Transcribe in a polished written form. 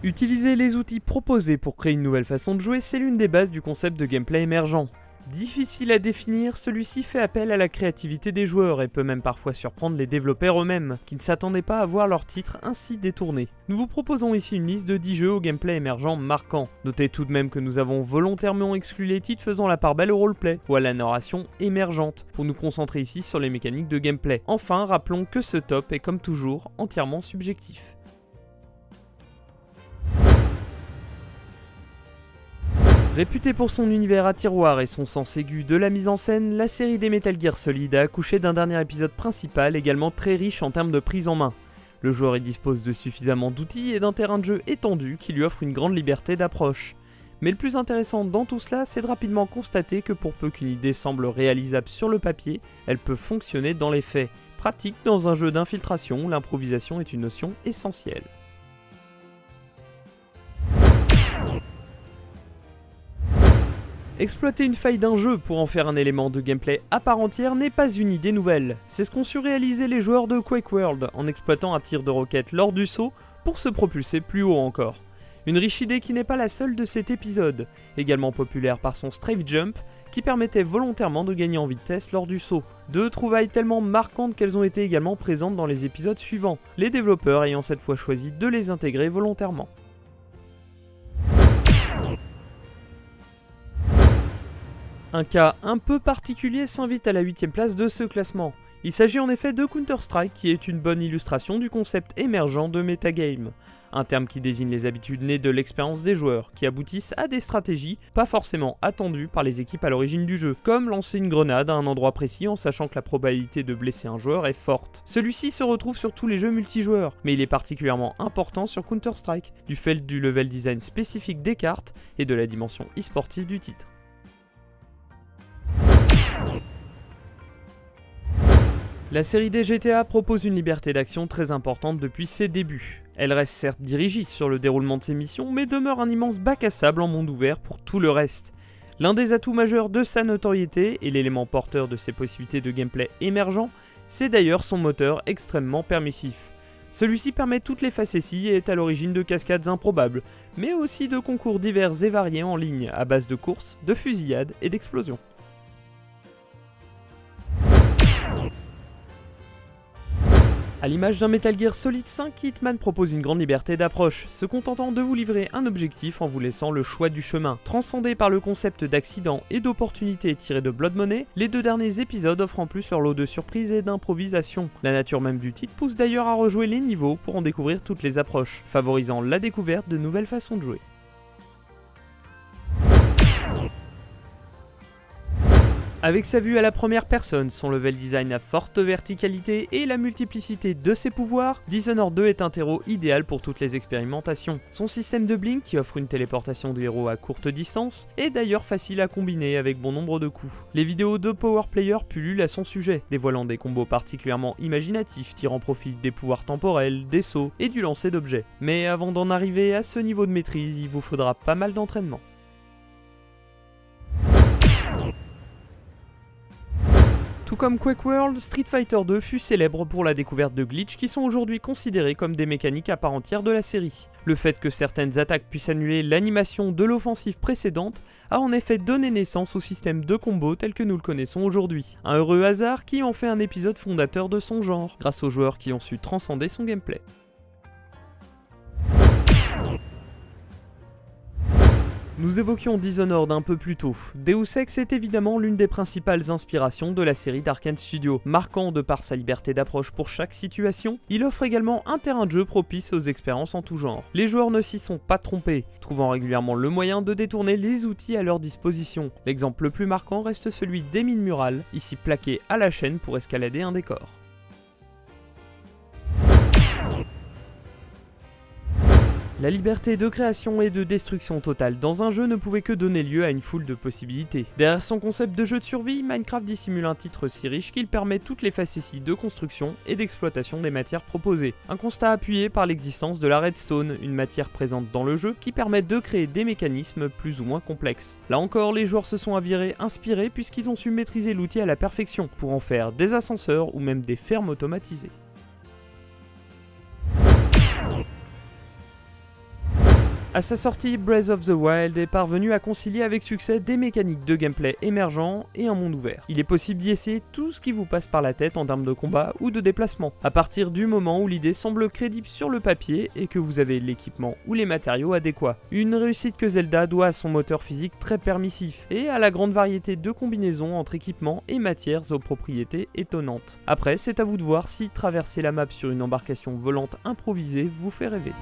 Utiliser les outils proposés pour créer une nouvelle façon de jouer, c'est l'une des bases du concept de gameplay émergent. Difficile à définir, celui-ci fait appel à la créativité des joueurs et peut même parfois surprendre les développeurs eux-mêmes, qui ne s'attendaient pas à voir leur titre ainsi détourné. Nous vous proposons ici une liste de 10 jeux au gameplay émergent marquant. Notez tout de même que nous avons volontairement exclu les titres faisant la part belle au roleplay ou à la narration émergente, pour nous concentrer ici sur les mécaniques de gameplay. Enfin, rappelons que ce top est comme toujours entièrement subjectif. Réputée pour son univers à tiroir et son sens aigu de la mise en scène, la série des Metal Gear Solid a accouché d'un dernier épisode principal également très riche en termes de prise en main. Le joueur y dispose de suffisamment d'outils et d'un terrain de jeu étendu qui lui offre une grande liberté d'approche. Mais le plus intéressant dans tout cela, c'est de rapidement constater que pour peu qu'une idée semble réalisable sur le papier, elle peut fonctionner dans les faits. Pratique dans un jeu d'infiltration où l'improvisation est une notion essentielle. Exploiter une faille d'un jeu pour en faire un élément de gameplay à part entière n'est pas une idée nouvelle. C'est ce qu'ont su réaliser les joueurs de Quake World en exploitant un tir de roquette lors du saut pour se propulser plus haut encore. Une riche idée qui n'est pas la seule de cet épisode, également populaire par son strafe jump qui permettait volontairement de gagner en vitesse lors du saut. Deux trouvailles tellement marquantes qu'elles ont été également présentes dans les épisodes suivants, les développeurs ayant cette fois choisi de les intégrer volontairement. Un cas un peu particulier s'invite à la 8ème place de ce classement. Il s'agit en effet de Counter-Strike qui est une bonne illustration du concept émergent de metagame. Un terme qui désigne les habitudes nées de l'expérience des joueurs, qui aboutissent à des stratégies pas forcément attendues par les équipes à l'origine du jeu, comme lancer une grenade à un endroit précis en sachant que la probabilité de blesser un joueur est forte. Celui-ci se retrouve sur tous les jeux multijoueurs, mais il est particulièrement important sur Counter-Strike, du fait du level design spécifique des cartes et de la dimension e-sportive du titre. La série des GTA propose une liberté d'action très importante depuis ses débuts. Elle reste certes dirigiste sur le déroulement de ses missions, mais demeure un immense bac à sable en monde ouvert pour tout le reste. L'un des atouts majeurs de sa notoriété, et l'élément porteur de ses possibilités de gameplay émergent, c'est d'ailleurs son moteur extrêmement permissif. Celui-ci permet toutes les facéties et est à l'origine de cascades improbables, mais aussi de concours divers et variés en ligne, à base de courses, de fusillades et d'explosions. A l'image d'un Metal Gear Solid 5, Hitman propose une grande liberté d'approche, se contentant de vous livrer un objectif en vous laissant le choix du chemin. Transcendés par le concept d'accident et d'opportunités tirées de Blood Money, les deux derniers épisodes offrent en plus leur lot de surprises et d'improvisation. La nature même du titre pousse d'ailleurs à rejouer les niveaux pour en découvrir toutes les approches, favorisant la découverte de nouvelles façons de jouer. Avec sa vue à la première personne, son level design à forte verticalité et la multiplicité de ses pouvoirs, Dishonored 2 est un terreau idéal pour toutes les expérimentations. Son système de blink, qui offre une téléportation de héros à courte distance, est d'ailleurs facile à combiner avec bon nombre de coups. Les vidéos de power player pullulent à son sujet, dévoilant des combos particulièrement imaginatifs tirant profit des pouvoirs temporels, des sauts et du lancer d'objets. Mais avant d'en arriver à ce niveau de maîtrise, il vous faudra pas mal d'entraînement. Tout comme Quake World, Street Fighter 2 fut célèbre pour la découverte de glitches qui sont aujourd'hui considérés comme des mécaniques à part entière de la série. Le fait que certaines attaques puissent annuler l'animation de l'offensive précédente a en effet donné naissance au système de combo tel que nous le connaissons aujourd'hui. Un heureux hasard qui en fait un épisode fondateur de son genre, grâce aux joueurs qui ont su transcender son gameplay. Nous évoquions Dishonored un peu plus tôt. Deus Ex est évidemment l'une des principales inspirations de la série d'Arkane Studios. Marquant de par sa liberté d'approche pour chaque situation, il offre également un terrain de jeu propice aux expériences en tout genre. Les joueurs ne s'y sont pas trompés, trouvant régulièrement le moyen de détourner les outils à leur disposition. L'exemple le plus marquant reste celui des mines murales, ici plaquées à la chaîne pour escalader un décor. La liberté de création et de destruction totale dans un jeu ne pouvait que donner lieu à une foule de possibilités. Derrière son concept de jeu de survie, Minecraft dissimule un titre si riche qu'il permet toutes les facéties de construction et d'exploitation des matières proposées. Un constat appuyé par l'existence de la redstone, une matière présente dans le jeu qui permet de créer des mécanismes plus ou moins complexes. Là encore, les joueurs se sont avérés inspirés puisqu'ils ont su maîtriser l'outil à la perfection pour en faire des ascenseurs ou même des fermes automatisées. À sa sortie, Breath of the Wild est parvenu à concilier avec succès des mécaniques de gameplay émergents et un monde ouvert. Il est possible d'y essayer tout ce qui vous passe par la tête en termes de combat ou de déplacement, à partir du moment où l'idée semble crédible sur le papier et que vous avez l'équipement ou les matériaux adéquats. Une réussite que Zelda doit à son moteur physique très permissif et à la grande variété de combinaisons entre équipements et matières aux propriétés étonnantes. Après, c'est à vous de voir si traverser la map sur une embarcation volante improvisée vous fait rêver.